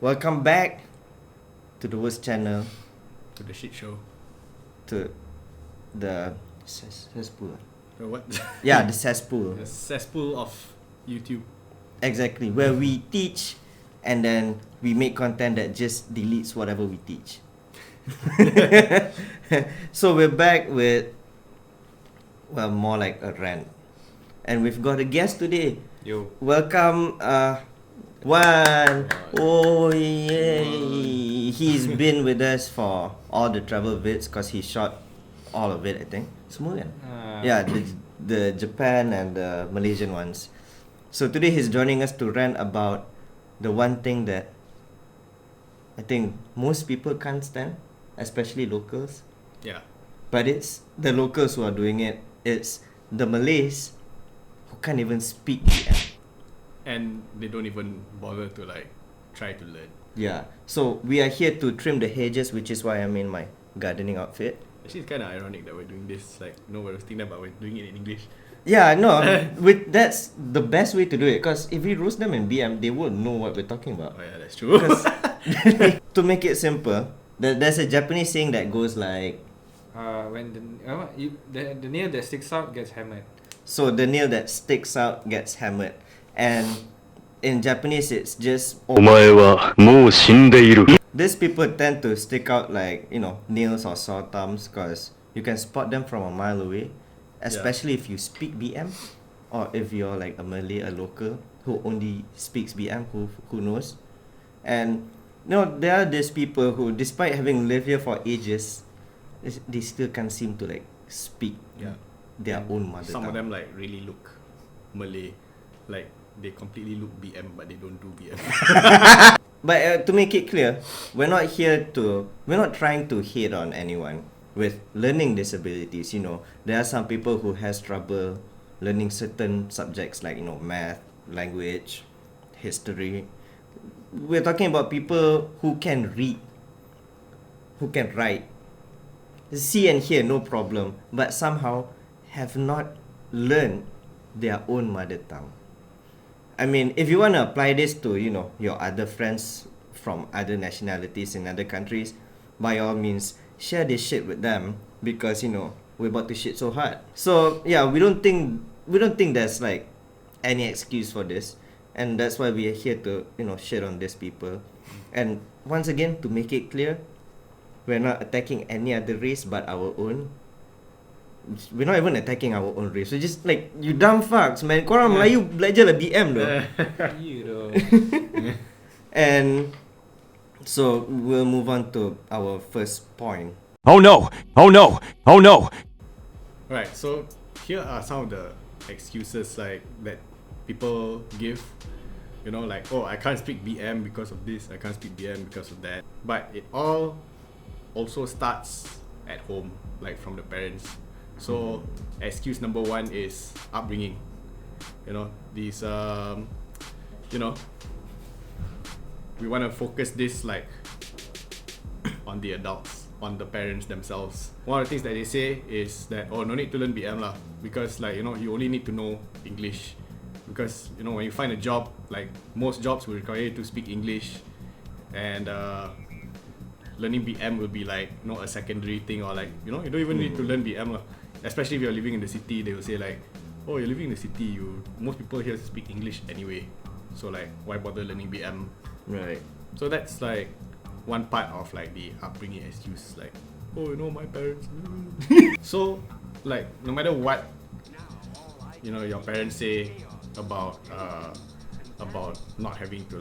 Welcome back to the worst channel, To the shit show. to the cesspool. What? Yeah, the cesspool. The cesspool of YouTube. Exactly, where we teach and then we make content that just deletes whatever we teach. So we're back with, well, more like a rant. And we've got a guest today. Yo. Welcome, Wan. Oh, yay. He's been with us for all the travel vids because he shot all of it, I think. Semua kan? Yeah, the Japan and the Malaysian ones. So today he's joining us to rant about the one thing that I think most people can't stand, especially locals. Yeah. But it's the locals who are doing it. It's the Malays who can't even speak BM. And they don't even bother to try to learn. Yeah. So we are here to trim the hedges, which is why I'm in my gardening outfit. Actually, it's kind of ironic that we're doing this. We're thinking about we're doing it in English. Yeah, no, that's the best way to do it. Because if we roast them in BM, they won't know what we're talking about. Oh yeah, that's true. To make it simple, there's a Japanese saying that goes like, when the nail that sticks out gets hammered. so the nail that sticks out gets hammered. And in Japanese, it's just, お前はもう死んでいる。 these people tend to stick out like, nails or sore thumbs because you can spot them from a mile away, especially if you speak BM or if you're like a Malay, a local who only speaks BM, who knows. And there are these people who, despite having lived here for ages, they still can't seem to speak their own mother Some tongue. of them really look Malay. They completely look BM, but they don't do BM. But to make it clear, we're not trying to hate on anyone with learning disabilities. There are some people who has trouble learning certain subjects like, math, language, history. We're talking about people who can read, who can write, see and hear, no problem, but somehow have not learned their own mother tongue. I mean, if you want to apply this to, your other friends from other nationalities in other countries, by all means, share this shit with them because, we're about to shit so hard. So, yeah, we don't think there's any excuse for this. And that's why we are here to, shit on these people. And once again, to make it clear, we're not attacking any other race but our own. We're not even attacking our own race. We're just you dumb fucks, man. Korang Melayu belajar lah BM though. And so we'll move on to our first point. Oh no! Oh no! Oh no! Right, so here are some of the excuses that people give. Oh, I can't speak BM because of this, I can't speak BM because of that. But it all also starts at home, from the parents. So excuse number one is upbringing. These we want to focus this on the adults, on the parents themselves. One of the things that they say is that, oh, no need to learn BM lah, because you only need to know English. Because when you find a job, most jobs will require you to speak English, and learning BM will be a secondary thing, or you don't even need to learn BM lah. Especially if you're living in the city, they will say oh, you're living in the city, most people here speak English anyway, so why bother learning BM? Right. So that's one part of the upbringing excuse, oh, my parents. So no matter what your parents say about not having to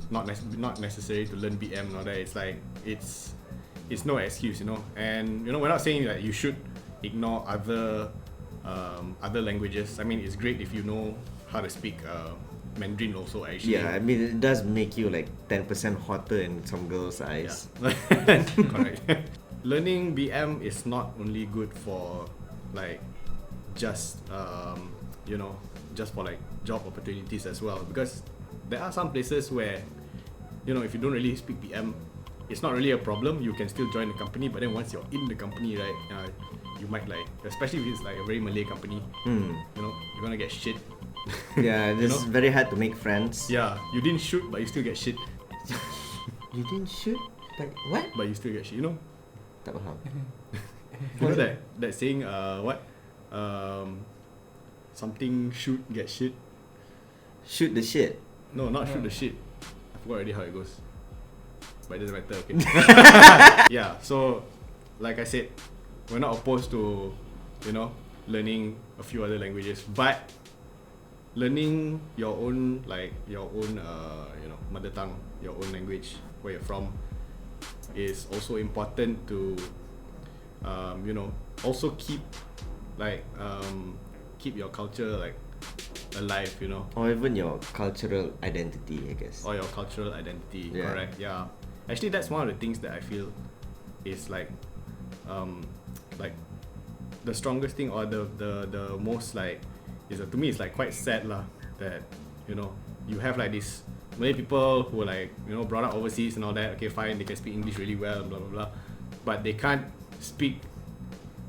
not necessary to learn BM and all that, it's no excuse, and we're not saying that you should ignore other languages. I mean, it's great if you know how to speak Mandarin also, actually. Yeah, I mean, it does make you 10% hotter in some girls' eyes. Yeah. Correct. Learning BM is not only good for just just for job opportunities as well, because there are some places where if you don't really speak BM, it's not really a problem. You can still join the company, but then once you're in the company, right, you might especially if it's a very Malay company, you're gonna get shit. Yeah, it's very hard to make friends. Yeah, you didn't shoot, but you still get shit. You didn't shoot? But what? but you still get shit. You know? Tak faham. You know that saying? What? Something shoot get shit. Shoot the shit. No, not shoot the shit. I forgot already how it goes. But it doesn't matter. Okay. Yeah. So, like I said, we're not opposed to, learning a few other languages, but learning your own mother tongue, your own language, where you're from, is also important to, also keep your culture alive, Or even your cultural identity, I guess. or your cultural identity. Yeah. Correct. Yeah. Actually, that's one of the things that I feel is like the strongest thing, or the most to me it's like quite sad lah, that you have like this Malay people who are brought up overseas and all that. Okay, fine, they can speak English really well, blah blah blah, but they can't speak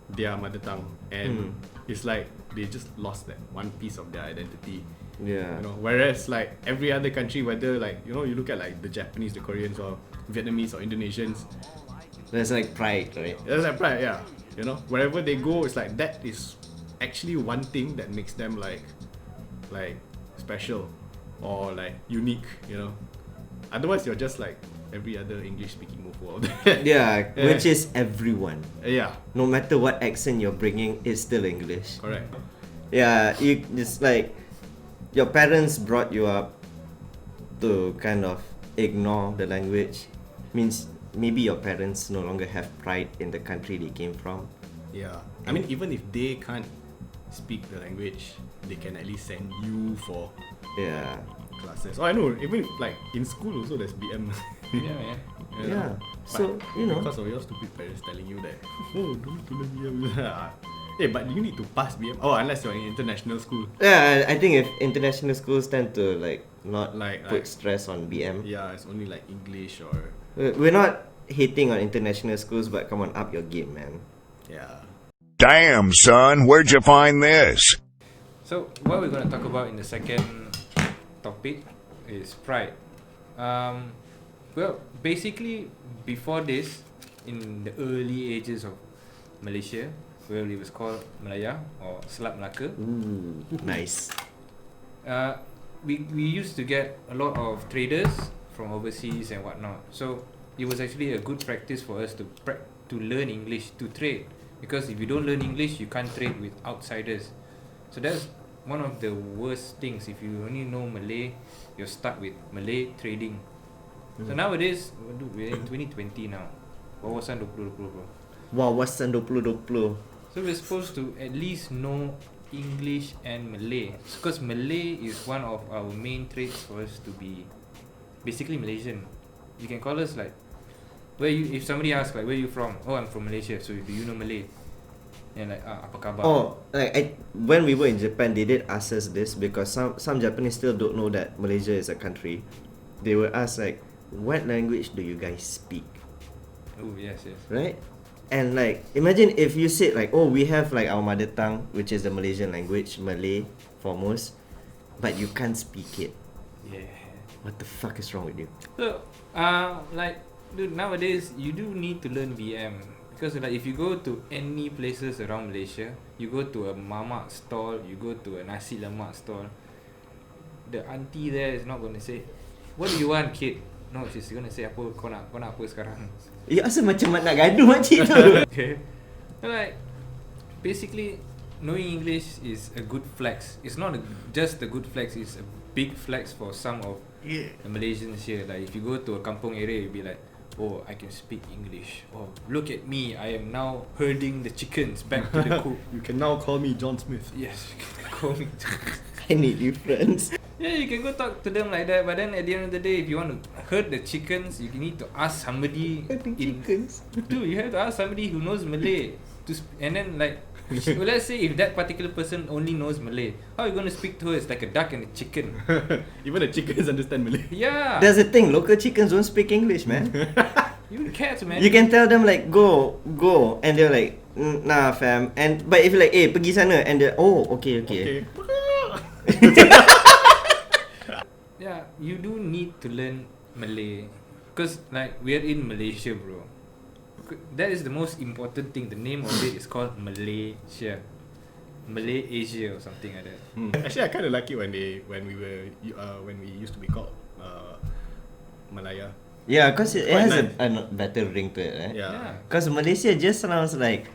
their mother tongue, and it's like they just lost that one piece of their identity. Yeah. Whereas every other country, whether you look at the Japanese, the Koreans, or Vietnamese or Indonesians, There's pride, right? there's pride, yeah. Wherever they go, it's that is actually one thing that makes them special or unique. Otherwise, you're just every other English-speaking mofo out there. Yeah, which is everyone. Yeah, No matter what accent you're bringing, it's still English. correct. Yeah, it's your parents brought you up to kind of ignore the language. Means maybe your parents no longer have pride in the country they came from. Yeah, I mean, even if they can't speak the language, they can at least send you for Yeah. classes. Oh, I know. Even in school also, there's BM. Yeah, man. Yeah. So, because of your stupid parents telling you that, oh, don't need to learn BM. Hey, but you need to pass BM. Oh, unless you're in international school. Yeah, I think if international schools tend to not put Like- stress on BM. Yeah, it's only English or We're not hating on international schools, but come on, up your game, man. yeah. Damn, son, where'd you find this? So what we're going to talk about in the second topic is pride. Well, basically, before this, in the early ages of Malaysia, where it was called Malaya or Selat Melaka, Ooh, nice. we used to get a lot of traders from overseas and whatnot. So it was actually a good practice for us to learn English, to trade. Because if you don't learn English, you can't trade with outsiders. So that's one of the worst things. If you only know Malay, you're stuck with Malay trading. So nowadays, we're in 2020 now. Wawasan 2020 bro. Wawasan 2020. So we're supposed to at least know English and Malay, because Malay is one of our main traits for us to be basically Malaysian. You can call us if somebody asks where you from? Oh, I'm from Malaysia. So do you know Malay? And apa khabar? Oh, when we were in Japan, they did ask us this because some Japanese still don't know that Malaysia is a country. They will ask what language do you guys speak? Oh yes. Right? And imagine if you said oh, we have our mother tongue, which is the Malaysian language, Malay foremost, but you can't speak it. Yeah. What the fuck is wrong with you? So dude, nowadays you do need to learn BM, because if you go to any places around Malaysia, you go to a mamak stall, you go to a nasi lemak stall, the auntie there is not going to say, what do you want, kid? No, she's going to say, kau nak apa sekarang? You rasa macam nak gaduh makcik tu. Okay. Basically, knowing English is a good flex. It's not just a good flex, it's a big flex for some of the Malaysians here. If you go to a kampung area, you'll be like, oh, I can speak English. Oh, look at me, I am now herding the chickens back to the coop. You can now call me John Smith. Yes, you can call me. I need you friends. Yeah, you can go talk to them like that, but then at the end of the day, if you want to herd the chickens, you need to ask somebody. Chickens. Dude, you have to ask somebody who knows Malay and then well, let's say if that particular person only knows Malay, how are you going to speak to her? It's like a duck and a chicken. Even the chickens understand Malay. Yeah. That's the thing, local chickens don't speak English, man. Even cats, man. You can tell them go, and they're like, nah fam. But if you're like, pergi sana, and they're, oh, okay. Yeah, you do need to learn Malay. Because like we're in Malaysia, bro. That is the most important thing. The name of it is called Malaysia, Malay Asia or something like that. Actually, I kind of like it when we used to be called Malaya. Yeah, because it Quite has nice. a better ring to it, right? Yeah. Because Malaysia just sounds like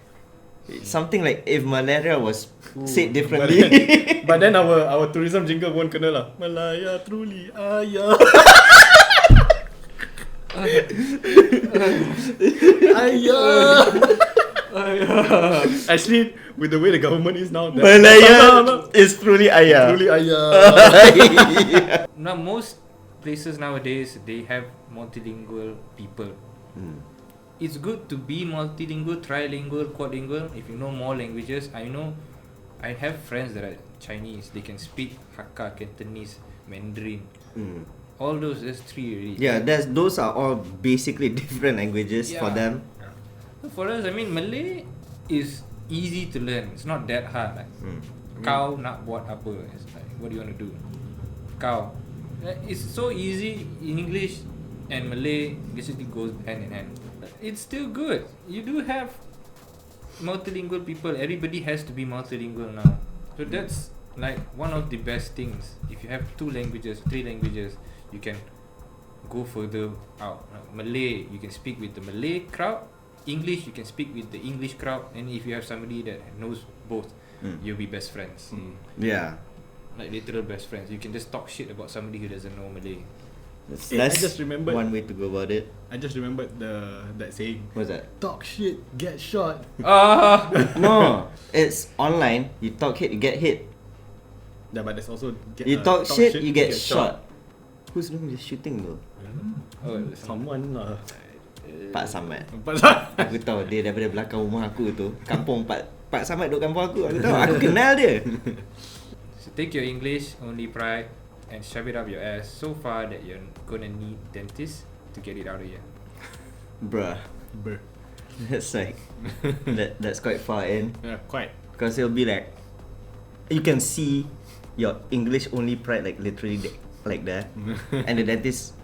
something like if malaria was said differently. But then our tourism jingle won't kena lah. Malaya truly ayah. Ayah. Actually, with the way the government is now, Malaya is truly ayah. truly ayah. Now most places nowadays they have multilingual people. It's good to be multilingual, trilingual, quadlingual. If you know more languages, I have friends that are Chinese. They can speak Hakka, Cantonese, Mandarin. All those, there's 3 already. Yeah, those are all basically different languages for Yeah. them. For us, I mean, Malay is easy to learn. It's not that hard. Like, kau nak buat apa? It's like, what do you want to do? Kau. It's so easy in English and Malay basically goes hand in hand. It's still good. You do have multilingual people. Everybody has to be multilingual now. So that's like one of the best things. If you have 2 languages, 3 languages, you can go further out. Malay, you can speak with the Malay crowd. English, you can speak with the English crowd. And if you have somebody that knows both, you'll be best friends. Yeah. Like literal best friends. You can just talk shit about somebody who doesn't know Malay. That's I just remembered- one way to go about it. I just remembered that saying. What's that? Talk shit, get shot. No, it's online. You talk hit, you get hit. Yeah, but there's also You talk shit, you get shot. Who's doing the shooting though? Someone lah. Pak Samad. But Aku tahu dia daripada belakang rumah aku tu. Kampung Pak Samad duduk kampung aku. Aku tahu, aku kenal dia. So take your English only pride and shove it up your ass so far that you're gonna need dentist to get it out of here. Bruh. That's like that's quite far in. Yeah, quite. Because it'll be like you can see your English only pride like literally like that. And the dentist,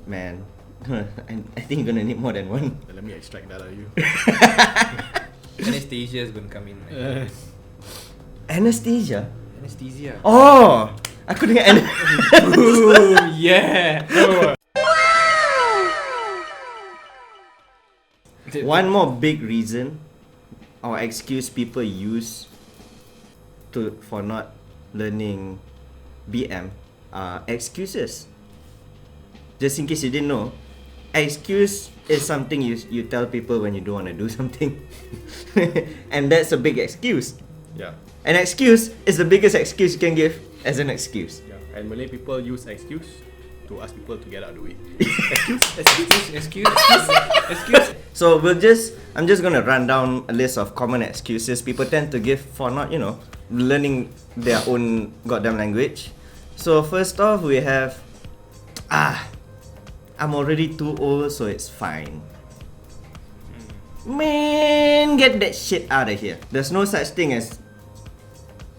man, I think you're gonna need more than one. Let me extract that out of you. Anesthesia is gonna come in. Anesthesia? Anesthesia. Oh! Aku dengar Ooh, yeah. One more big reason or excuse people use for not learning BM are excuses. Just in case you didn't know, excuse is something you tell people when you don't want to do something. And that's a big excuse. Yeah. An excuse is the biggest excuse you can give as an excuse. Yeah. And Malay people use excuse to ask people to get out of the way. Excuse. So I'm just gonna run down a list of common excuses people tend to give for not, learning their own goddamn language. So first off, we have, I'm already too old, so it's fine. Man, get that shit out of here. There's no such thing as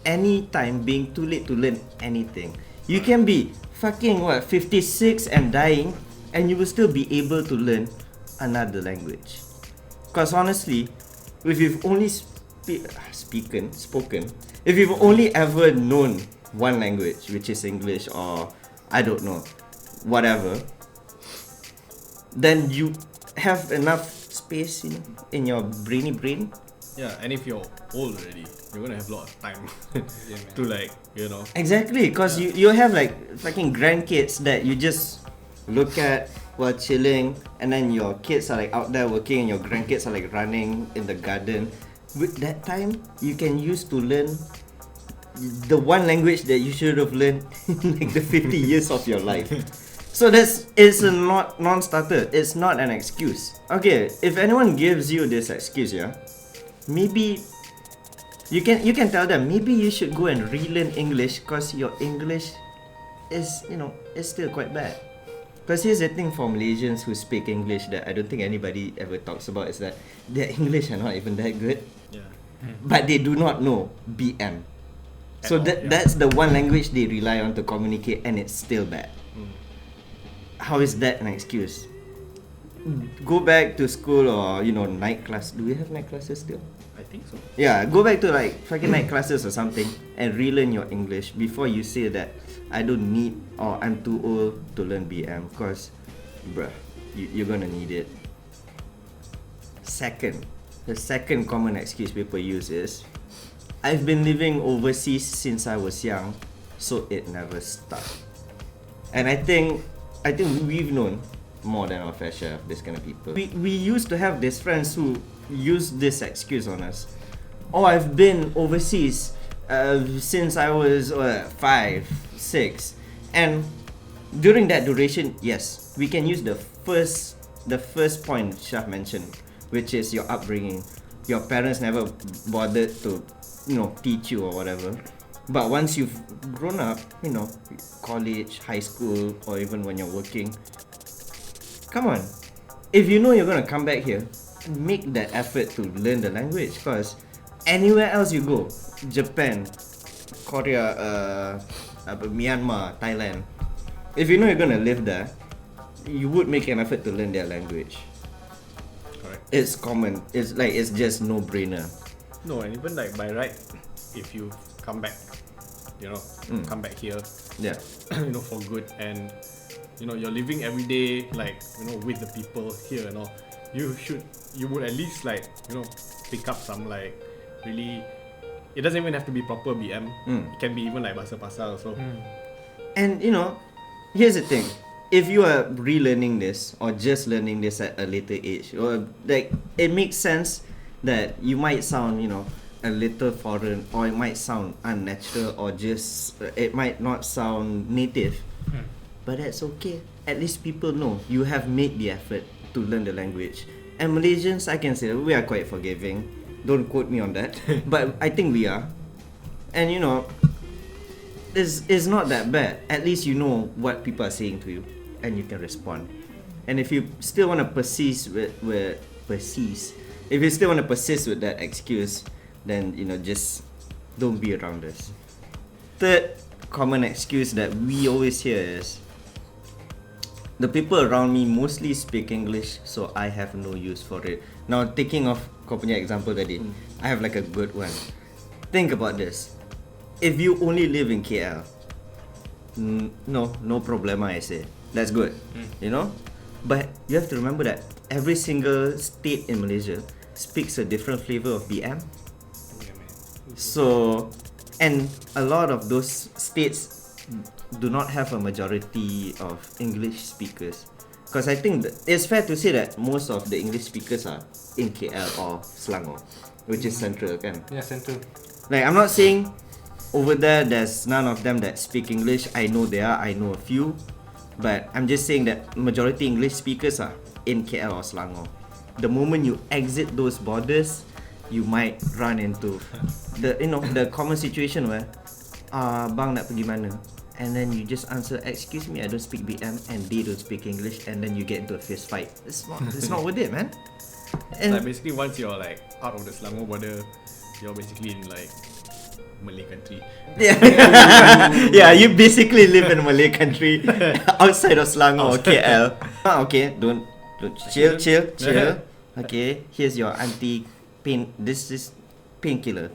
any time being too late to learn anything. You can be fucking 56 and dying, and you will still be able to learn another language. Cause honestly, if you've only spoken, if you've only ever known one language, which is English or I don't know, whatever, then you have enough space in your brainy brain. Yeah, and if you're old already, you're gonna have a lot of time to Exactly, cause you have like fucking grandkids that you just look at while chilling, and then your kids are like out there working and your grandkids are like running in the garden. With that time, you can use to learn the one language that you should have learned in like the 50 years of your life. So it's a non-starter. It's not an excuse. Okay, if anyone gives you this excuse, maybe you can tell them maybe you should go and relearn English because your English is is still quite bad. Because here's the thing for Malaysians who speak English that I don't think anybody ever talks about is that their English are not even that good. Yeah. But they do not know BM. So At all, yeah. that's the one language they rely on to communicate, and it's still bad. How is that an excuse? go back to school or night class. Do we have night classes still? I think so. Yeah, go back to like fucking night classes or something and relearn your English before you say that I don't need or I'm too old to learn BM, because bruh, you're gonna need it. The second common excuse people use is, I've been living overseas since I was young, so it never stuck. And I think we've known more than our fair share of this kind of people. We used to have these friends who use this excuse on us. Oh, I've been overseas since I was 5, 6, and during that duration, yes, we can use the first point Shah mentioned, which is your upbringing. Your parents never bothered to teach you or whatever. But once you've grown up, college, high school, or even when you're working, come on, if you know you're gonna come back here, make that effort to learn the language, because anywhere else you go, Japan, Korea, Myanmar, Thailand, if you know you're gonna live there, you would make an effort to learn their language. Correct. It's common. It's just no brainer. No, and even like by right, if you come back, come back here, Yeah. for good, and you're living every day with the people here and all, you would at least pick up some really, it doesn't even have to be proper BM. It can be even bahasa pasar also. And here's the thing. If you are relearning this or just learning this at a later age, or it makes sense that you might sound, a little foreign, or it might sound unnatural, or just it might not sound native. But that's okay. At least people know you have made the effort to learn the language. And Malaysians, I can say we are quite forgiving. Don't quote me on that, but I think we are. And it's not that bad. At least you know what people are saying to you, and you can respond. And if you still want to persist with that excuse, then just don't be around us. Third common excuse that we always hear is, the people around me mostly speak English, so I have no use for it. Now, taking off kau punya example tadi, I have a good one. Think about this. If you only live in KL, no problema, I say. That's good, But you have to remember that every single state in Malaysia speaks a different flavor of BM. So, and a lot of those states do not have a majority of English speakers. Because I think that it's fair to say that most of the English speakers are in KL or Selangor, which is central, kan? Yeah, central. I'm not saying over there's none of them that speak English. I know there are, I know a few. But I'm just saying that majority English speakers are in KL or Selangor. The moment you exit those borders, you might run into the common situation where bang nak pergi mana? And then you just answer, excuse me, I don't speak BM, and they don't speak English, and then you get into a fist fight. It's not worth it, man. And Basically, once you're out of the Selangor border, you're basically in Malay country. yeah, you basically live in a Malay country outside of Selangor or KL. Okay, don't chill. Okay, here's your anti-pain. This is painkiller.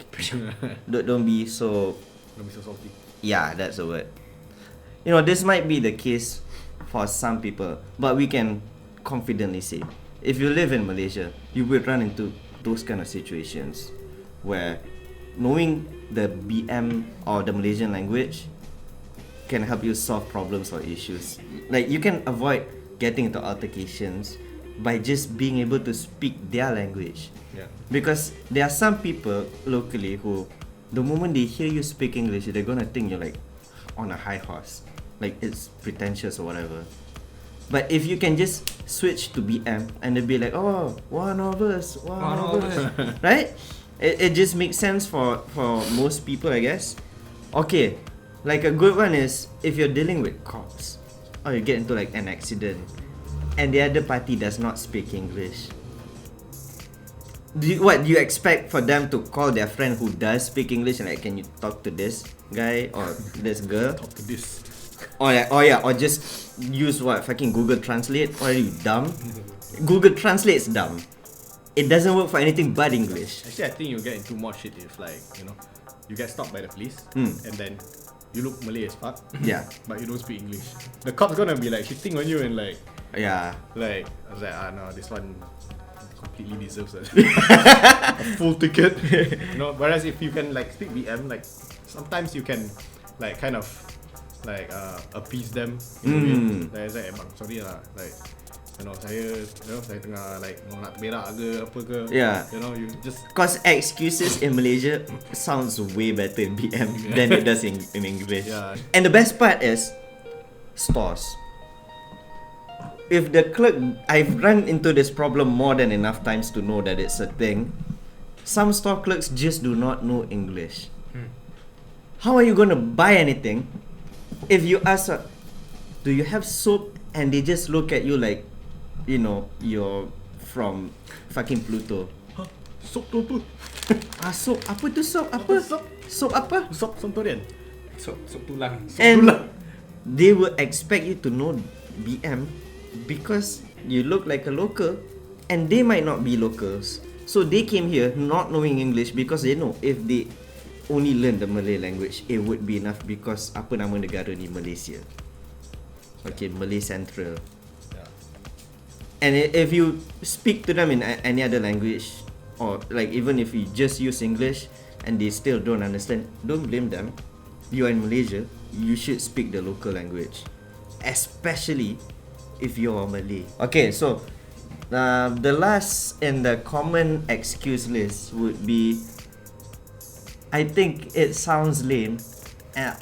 Don't be so salty. Yeah, that's the word. This might be the case for some people, but we can confidently say, if you live in Malaysia, you will run into those kind of situations where knowing the BM or the Malaysian language can help you solve problems or issues. You can avoid getting into altercations by just being able to speak their language. Yeah. Because there are some people locally who, the moment they hear you speak English, they're gonna think you're on a high horse, it's pretentious or whatever. But if you can just switch to BM and they'll be like, oh, one of us, right? It just makes sense for most people, I guess. Okay, a good one is if you're dealing with cops or you get into an accident and the other party does not speak English. Do you expect for them to call their friend who does speak English and can you talk to this guy or this girl? Talk to this. Or just use fucking Google Translate? Or are you dumb? Google Translate's dumb. It doesn't work for anything but English. Actually, I think you'll get into more shit if you get stopped by the police and then you look Malay as fuck. Yeah. But you don't speak English. The cop's gonna be like shitting on you and Yeah. I was like, no, this one completely deserves a full ticket. Whereas if you can speak BM, sometimes you can kind of appease them in a way. Like, bang, sorry lah, saya tengah nak berak ke apa ke. Yeah. You just Cause excuses in Malaysia sounds way better in BM than it does in English. Yeah. And the best part is stores. If the clerk, I've run into this problem more than enough times to know that it's a thing. Some store clerks just do not know English. How are you gonna buy anything if you ask, do you have soap? And they just look at you like, you're from fucking Pluto. Sop tu apa? Soap? Apa tu soap? Apa? Soap? Soap apa? Sop Durian. Sop tulang. And they will expect you to know BM because you look like a local and they might not be locals. So they came here not knowing English because they know if they only learn the Malay language, it would be enough because apa nama negara ni? Malaysia. Okay, Malay Central. And if you speak to them in any other language, or even if you just use English and they still don't understand, don't blame them. You are in Malaysia, you should speak the local language, especially if you're Malay. Okay, so the last in the common excuse list would be, I think it sounds lame,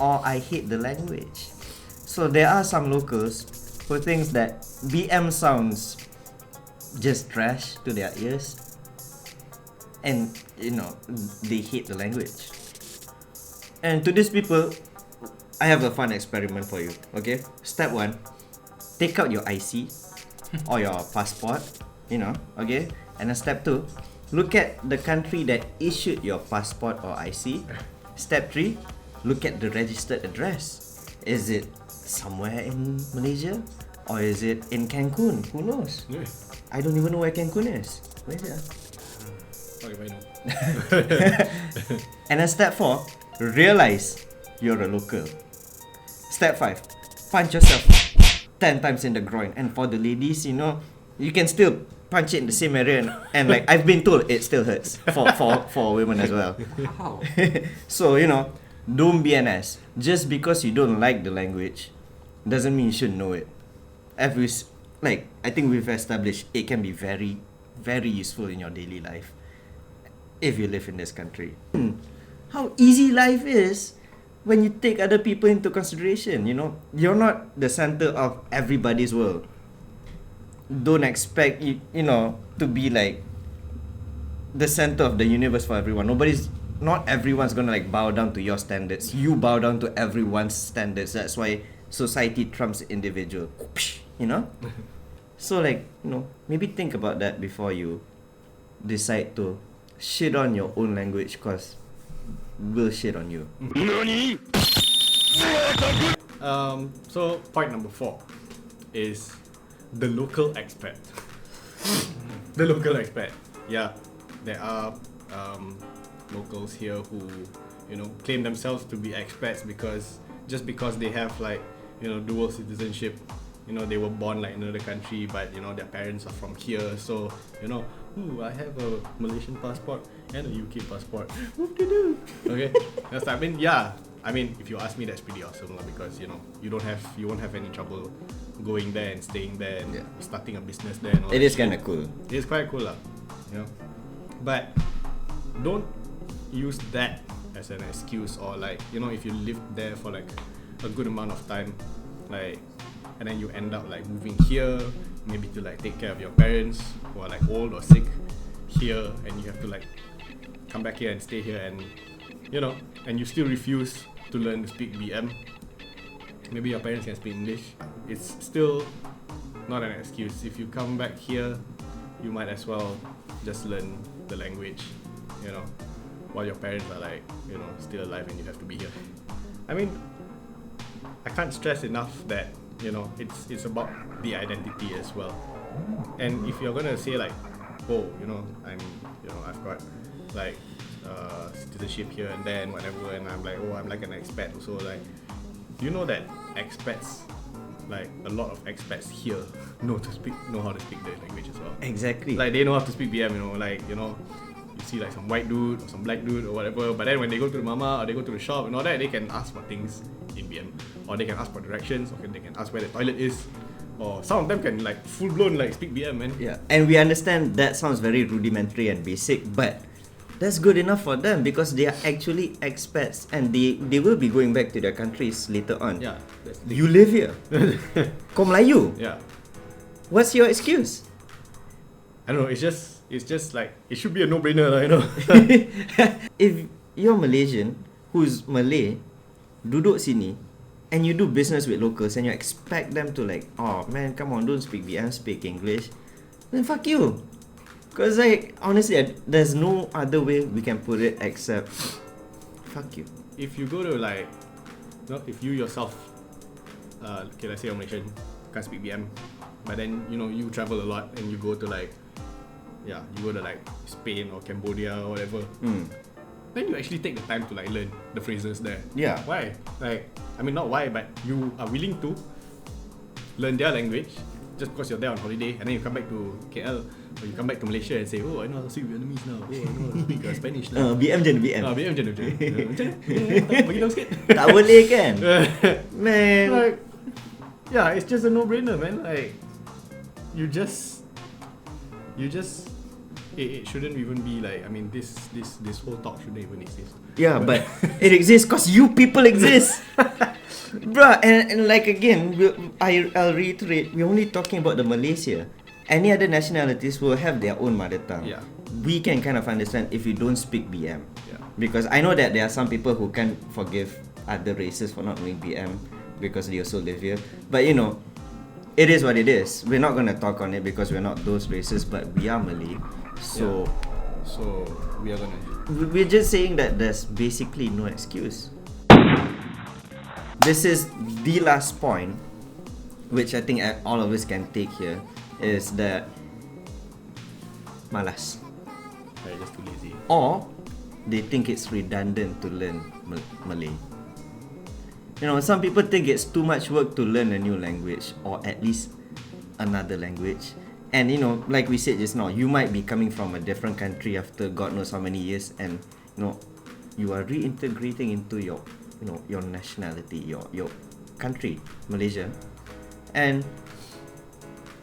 or I hate the language. So there are some locals who thinks that BM sounds just trash to their ears, and they hate the language. And to these people, I have a fun experiment for you. Okay, step 1, take out your IC or your passport, okay, and then step 2, look at the country that issued your passport or IC. Step 3, look at the registered address. Is it somewhere in Malaysia or is it in Cancun? Who knows? Yeah. I don't even know where Cancun is. Where is it? Fuck if I know. And then step 4, realize you're a local. Step 5, punch yourself 10 times in the groin. And for the ladies, you can still punch it in the same area and I've been told it still hurts for women as well. How? So, don't be an ass. Just because you don't like the language doesn't mean you should know it. I think we've established it can be very, very useful in your daily life if you live in this country. How easy life is when you take other people into consideration. You're not the center of everybody's world. Don't expect to be like the center of the universe for everyone. Not everyone's gonna bow down to your standards. You bow down to everyone's standards. That's why society trumps individual. So maybe think about that before you decide to shit on your own language, cause we'll shit on you. So point number 4 is the local expat. The local expat. Yeah, there are locals here who claim themselves to be expats because they have dual citizenship. They were born in another country, but their parents are from here. So I have a Malaysian passport and a UK passport. What to do? Okay, if you ask me, that's pretty awesome because you won't have any trouble going there and staying there and starting a business there. And all It that is shit. kind of cool. It's quite cool, but don't use that as an excuse, or if you live there for a good amount of time, and then you end up moving here, maybe to take care of your parents who are old or sick here, and you have to come back here and stay here, and and you still refuse to learn to speak BM. Maybe your parents can speak English. It's still not an excuse. If you come back here, you might as well just learn the language, while your parents are still alive and you have to be here. I can't stress enough that it's about the identity as well. And if you're gonna say like, oh, I've got like citizenship here and then whatever, and I'm like, oh, I'm like an expat also, like, do you know that expats, like a lot of expats here know how to speak the language as well. Exactly. Like they know how to speak BM, you see like some white dude or some black dude or whatever, but then when they go to the mama or they go to the shop and all that, they can ask for things in BM, or they can ask for directions, or they can ask where the toilet is, or some of them can like full blown like speak BM, man. Yeah, and we understand that sounds very rudimentary and basic, but that's good enough for them because they are actually expats and they will be going back to their countries later on. Yeah, that's the You live here. Kau Melayu. yeah. What's your excuse? I don't know, it's just like it should be a no-brainer, If you're Malaysian who's Malay, duduk sini, and you do business with locals and you expect them to like, oh man, come on, don't speak BM, speak English, then fuck you. Cause like honestly, there's no other way we can put it except fuck you. If you go to like, if you yourself, okay, let's say you're Malaysian, can't speak BM, but then you travel a lot and you go to like, you go to like Spain or Cambodia or whatever, then you actually take the time to like learn the phrases there. Yeah. Why? Like, I mean, not why, but you are willing to learn their language just because you're there on holiday, and then you come back to KL or you come back to Malaysia and say, oh, I know how to speak Vietnamese now. Oh, I know how to speak Spanish now. BM je BM. BM je. Macam mana? Bagi tahu sikit. Tak boleh kan? Man. Like, yeah, it's just a no-brainer, man. Like, you just it shouldn't even be like, I mean, this whole talk shouldn't even exist. Yeah, but it exists cause you people exist. Bruh, and like again, I'll reiterate, we're only talking about the Malays here. Any other nationalities will have their own mother tongue. Yeah. We can kind of understand if you don't speak BM. Yeah. Because I know that there are some people who can't forgive other races for not knowing BM because they also live here. But it is what it is. We're not gonna talk on it because we're not those races, but we are Malay. So we are gonna we're just saying that there's basically no excuse. This is the last point, which I think all of us can take here, is that malas, they're just too lazy. or they think it's redundant to learn Malay. Some people think it's too much work to learn a new language, or at least another language. And like we said just now, you might be coming from a different country after God knows how many years, and you are reintegrating into your nationality, your country, Malaysia, and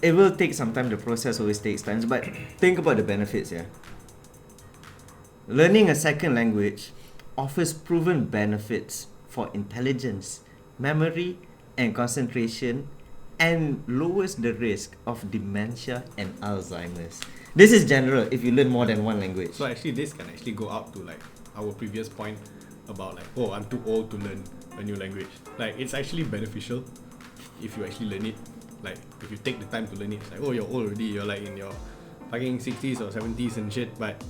it will take some time. The process always takes time, but think about the benefits. Learning a second language offers proven benefits for intelligence, memory, and concentration, and lowers the risk of dementia and Alzheimer's. This is general if you learn more than one language. So actually, this can actually go up to like our previous point about like, oh, I'm too old to learn a new language. Like, it's actually beneficial if you actually learn it. Like, if you take the time to learn it. It's like, oh, you're old already. You're like in your fucking 60s or 70s and shit. But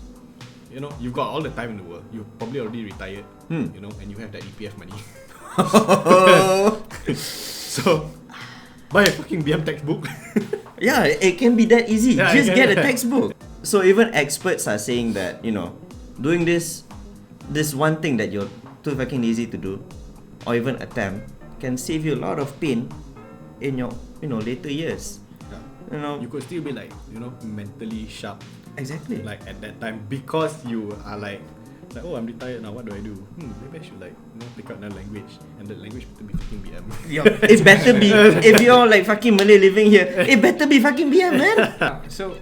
you've got all the time in the world. You're probably already retired. And you have that EPF money. So buy a fucking BM textbook. Yeah, it can be that easy. Yeah, Just get a textbook. So even experts are saying that, doing this one thing that you're too fucking lazy to do, or even attempt, can save you a lot of pain in your, later years. Yeah. You could still be like, mentally sharp. Exactly. Like at that time, because you are like, oh, I'm retired now, what do I do? Maybe I should like, pick up another language, and that language better be fucking BM. It better be. If you're like fucking Malay living here, it better be fucking BM, man. So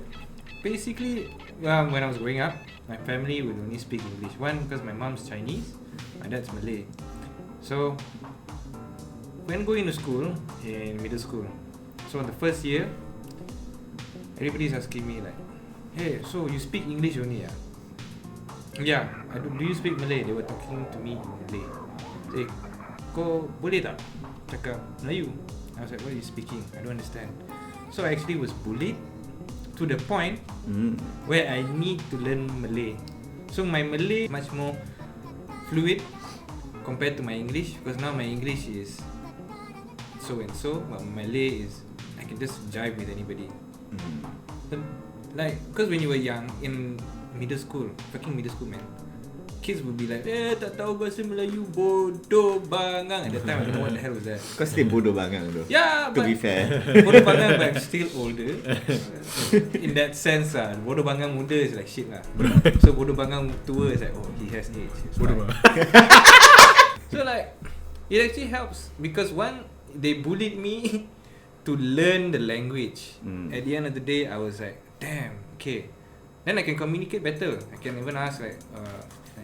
basically, when I was growing up, my family would only speak English. One, because my mom's Chinese, my dad's Malay. So when going to school, in middle school, so in the first year, everybody's asking me like, hey, so you speak English only? Yeah, do you speak Malay? They were talking to me in Malay. Say, kau boleh tak cakap Melayu? I was like, what are you speaking? I don't understand. So I actually was bullied to the point where I need to learn Malay. So my Malay much more fluid compared to my English, because now my English is so and so, but Malay is I can just jive with anybody. Like, because when you were young in middle school, fucking middle school, man, kids would be like, tak tahu bahasa Melayu, bodoh bangang. At that time, I don't know what the hell was that. Kau still bodoh bangang though. Yeah, To but be fair. bodoh bangang, but I'm still older. In that sense, bodoh bangang muda is like shit lah. So bodoh bangang tua is like, oh, he has age. Bodoh bangang. So like, it actually helps because one, they bullied me to learn the language. At the end of the day, I was like, damn, okay. Then I can communicate better. I can even ask like,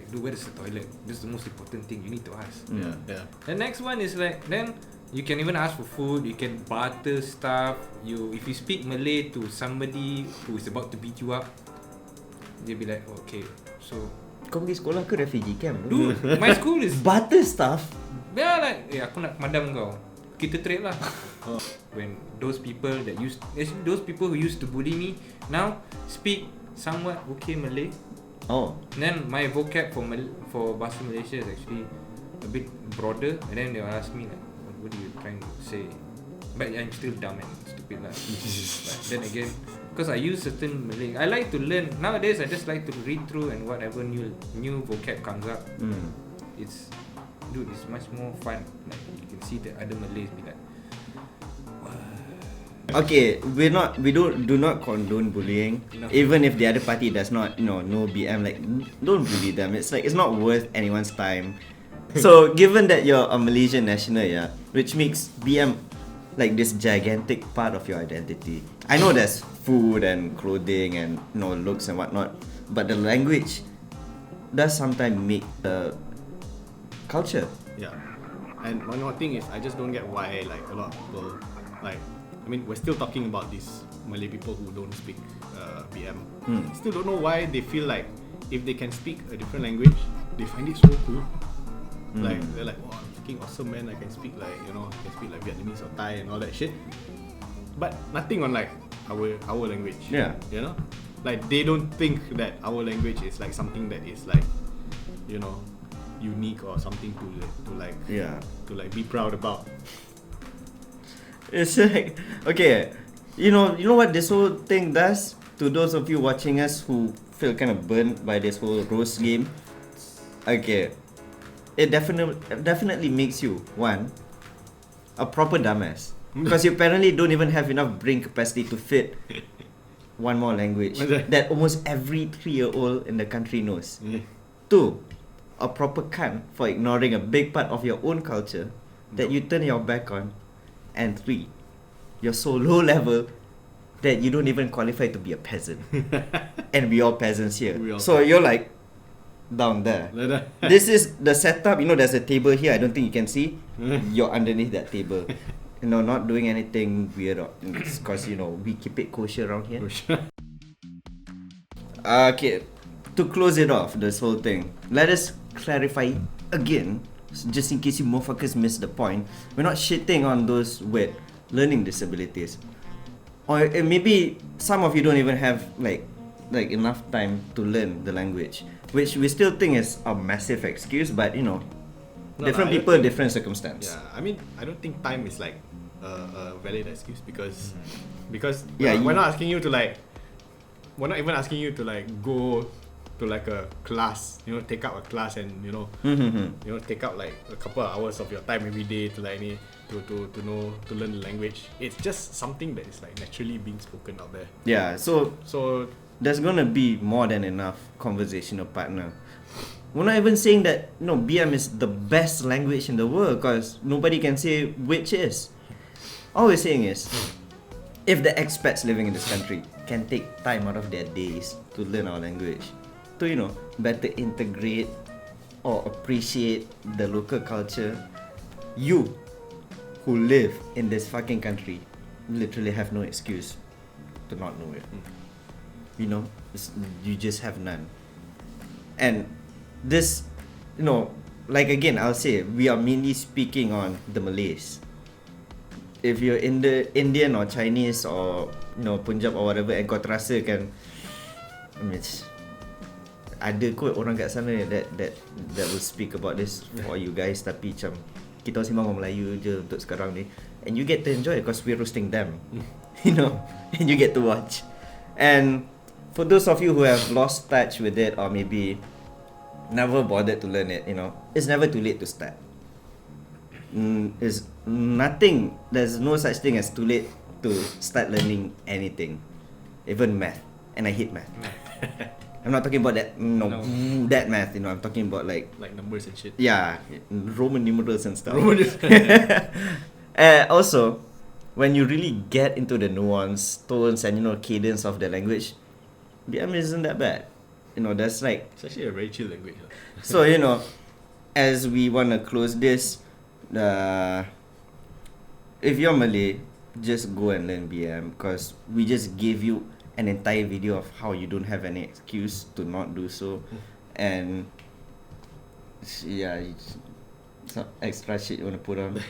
dude, where is the toilet? This is the most important thing you need to ask. Yeah. The next one is like, then you can even ask for food. You can barter stuff. If you speak Malay to somebody who is about to beat you up, they'll be like, oh, okay, so. Kau pergi sekolah ke refugee camp? Dude, my school is Butter stuff. yeah, like, aku nak madam kau. Kita trade lah. When those people who used to bully me now speak somewhat okay Malay. Oh. Then my vocab for Bahasa Malaysia is actually a bit broader, and then they'll ask me like, what are you trying to say? But I'm still dumb and stupid lah. But then again, because I use certain Malay, I like to learn. Nowadays, I just like to read through and whatever new vocab comes up. It's much more fun. Like you can see the other Malays be like, Okay, we do not condone bullying. No. Even if the other party does not, know BM, like don't bully them. It's like it's not worth anyone's time. So given that you're a Malaysian national, yeah, which makes BM like this gigantic part of your identity. I know there's food and clothing and looks and whatnot, but the language does sometimes make the culture. Yeah. And one more thing is, I just don't get why like a lot of people like. I mean, we're still talking about these Malay people who don't speak BM. Still don't know why they feel like if they can speak a different language, they find it so cool. Like they're like, wow, I'm fucking awesome, man. I can speak like I can speak like Vietnamese or Thai and all that shit. But nothing on like our language. Yeah. Like they don't think that our language is like something that is like, unique or something to be proud about. It's like, okay, you know what this whole thing does to those of you watching us who feel kind of burnt by this whole roast game. Okay, it definitely makes you a proper dumbass because you apparently don't even have enough brain capacity to fit one more language that almost every 3-year-old in the country knows. 2, a proper cunt for ignoring a big part of your own culture that you turn your back on. And 3, you're so low level that you don't even qualify to be a peasant. And we all peasants here. So you're like down there. This is the setup. There's a table here. I don't think you can see. You're underneath that table. Not doing anything weird. Because, we keep it kosher around here. Okay, to close it off, this whole thing, let us clarify again. Just in case you motherfuckers missed the point, we're not shitting on those with learning disabilities, or maybe some of you don't even have like enough time to learn the language, which we still think is a massive excuse. But different people, different circumstance. Yeah, I mean, I don't think time is like a valid excuse because we're not asking you to like, we're not even asking you to like go to like a class, take up a class and take out like a couple of hours of your time every day to like to learn the language. It's just something that is like naturally being spoken out there. Yeah, so there's gonna be more than enough conversational partner. We're not even saying that BM is the best language in the world, because nobody can say which is. All we're saying is, if the expats living in this country can take time out of their days to learn our language, to better integrate or appreciate the local culture, you who live in this fucking country literally have no excuse to not know it. You just have none. And this, like again, I'll say we are mainly speaking on the Malays. If you're in the Indian or Chinese or Punjab or whatever, and kau terasa kan, ada kot orang kat sana that will speak about this for you guys, tapi macam kita sembang orang Melayu je untuk sekarang ni, and you get to enjoy it because we're roasting them. you know, and you get to watch. And for those of you who have lost touch with it or maybe never bothered to learn it, you know, it's never too late to start. There's no such thing as too late to start learning anything, even math. And I hate math. I'm not talking about that, no. That math, you know, I'm talking about like numbers and shit. yeah, Roman numerals and stuff. Roman Also, when you really get into the nuance, tones, and you know, cadence of the language, BM isn't that bad. You know, that's like It's actually a very chill language. so. You know, as we wanna close this, if you're Malay, just go and learn BM because we just gave you an entire video of how you don't have any excuse to not do so, and yeah, some extra shit you wanna put on.